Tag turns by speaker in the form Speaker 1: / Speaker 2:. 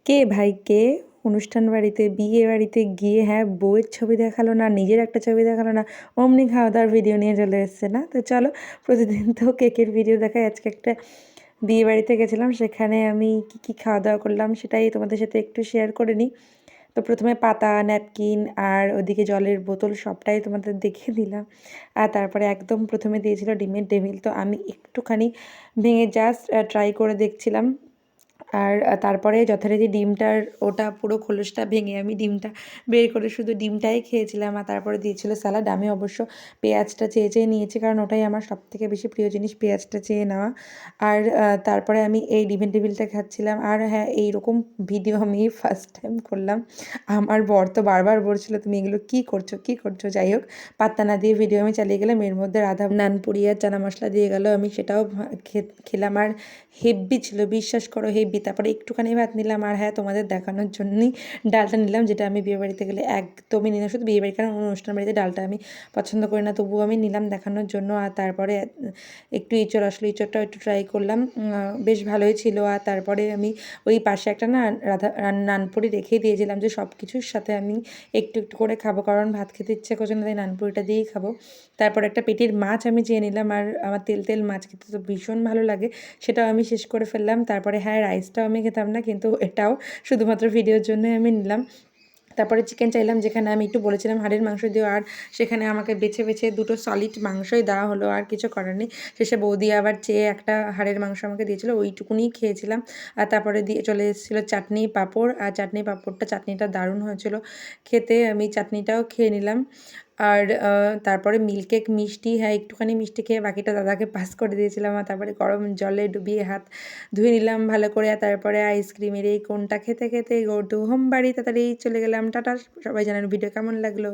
Speaker 1: কে ভাই কে অনুষ্ঠান বাড়িতে বিয়ে বাড়িতে গিয়ে বউয়ের ছবি দেখালো না, নিজের একটা ছবি দেখালো না, অমনি খাওয়া দাওয়ার ভিডিও নিয়ে চলে এসছে না। তো চলো, প্রতিদিন তো কেকের ভিডিও দেখাই। আজকে একটা বিয়ে বাড়িতে গেছিলাম, সেখানে আমি কি খাওয়া দাওয়া করলাম সেটাই তোমাদের সাথে একটু শেয়ার করে নিই। তো প্রথমে পাতা, ন্যাপকিন আর ওদিকে জলের বোতল সবটাই তোমাদের দেখিয়ে দিলাম। আর তারপরে একদম প্রথমে দিয়েছিল ডিমের ডেভিল। তো আমি একটুখানি ভেঙে জাস্ট ট্রাই করে দেখছিলাম। আর তারপরে যথারীতি ডিমটার ওটা পুরো খোলসটা ভেঙে আমি ডিমটা বের করে শুধু ডিমটাই খেয়েছিলাম। আর তারপরে দিয়েছিল স্যালাড। আমি অবশ্য পেঁয়াজটা চেয়ে চেয়ে নিয়েছি, কারণ ওটাই আমার সবথেকে বেশি প্রিয় জিনিস, পেঁয়াজটা চেয়ে নেওয়া। আর তারপরে আমি এই ডিমের টেবিলটা খাচ্ছিলাম। আর হ্যাঁ, এইরকম ভিডিও আমি ফার্স্ট টাইম করলাম। আমার বর তো বারবার বলছিল, তুমি এগুলো কী করছো কী করছো। যাই হোক, পাত্তা না দিয়ে ভিডিও আমি চালিয়ে গেলাম। এর মধ্যে রাধা নানপুরি আর চানা মশলা দিয়ে গেল, আমি সেটাও খেলাম। আর হেব্বি ছিল, বিশ্বাস করো হেব্বি। তারপরে একটুখানি ভাত নিলাম। আর হ্যাঁ, তোমাদের দেখানোর জন্যই ডালটা নিলাম, যেটা আমি বিয়েবাড়িতে গেলে একদমই নিলাম। শুধু বিয়েবাড়ি, কারণ অনুষ্ঠান বাড়িতে ডালটা আমি পছন্দ করি না, তবুও আমি নিলাম দেখানোর জন্য। আর তারপরে একটু ইঁচড় আসলো, ইঁচড়টাও একটু ট্রাই করলাম, বেশ ভালোই ছিল। আর তারপরে আমি ওই পাশে একটা নানপুরি রেখেই দিয়েছিলাম, যে সব কিছুর সাথে আমি একটু একটু করে খাবো, কারণ ভাত খেতে ইচ্ছে করছে না, তাই নানপুরিটা দিয়েই খাবো। তারপর একটা পেটির মাছ আমি চেয়ে নিলাম। আর আমার তেল তেল মাছ খেতে তো ভীষণ ভালো লাগে, সেটাও আমি শেষ করে ফেললাম। তারপরে হ্যাঁ, রাইসটাও আমি খেতাম না, কিন্তু এটাও শুধুমাত্র ভিডিওর জন্যই আমি নিলাম। তারপরে চিকেন চাইলাম, যেখানে আমি একটু বলেছিলাম হাড়ের মাংস দিও, আর সেখানে আমাকে বেছে বেছে দুটো সলিড মাংসই দেওয়া হলো, আর কিছু করার নেই। শেষে বৌদি আবার চেয়ে একটা হাড়ের মাংস আমাকে দিয়েছিলো, ওইটুকুনিই খেয়েছিলাম। আর তারপরে দিয়ে চলে এসেছিলো চাটনি পাঁপড়। আর চাটনিটা দারুণ হয়েছিল খেতে, আমি চাটনিটাও খেয়ে নিলাম। আর তারপরে মিল্ক কেক, মিষ্টি, হ্যাঁ একটুখানি মিষ্টি খেয়ে বাকিটা দাদাকে পাস করে দিয়েছিলাম। আর তারপরে গরম জলে ডুবিয়ে হাত ধুয়ে নিলাম ভালো করে। আর তারপরে আইসক্রিমের এই কোনটা খেতে খেতে গো টু হোম বাড়ি তাড়াতাড়ি চলে গেলাম। টাটা। সবাই জানান ভিডিও কেমন লাগলো।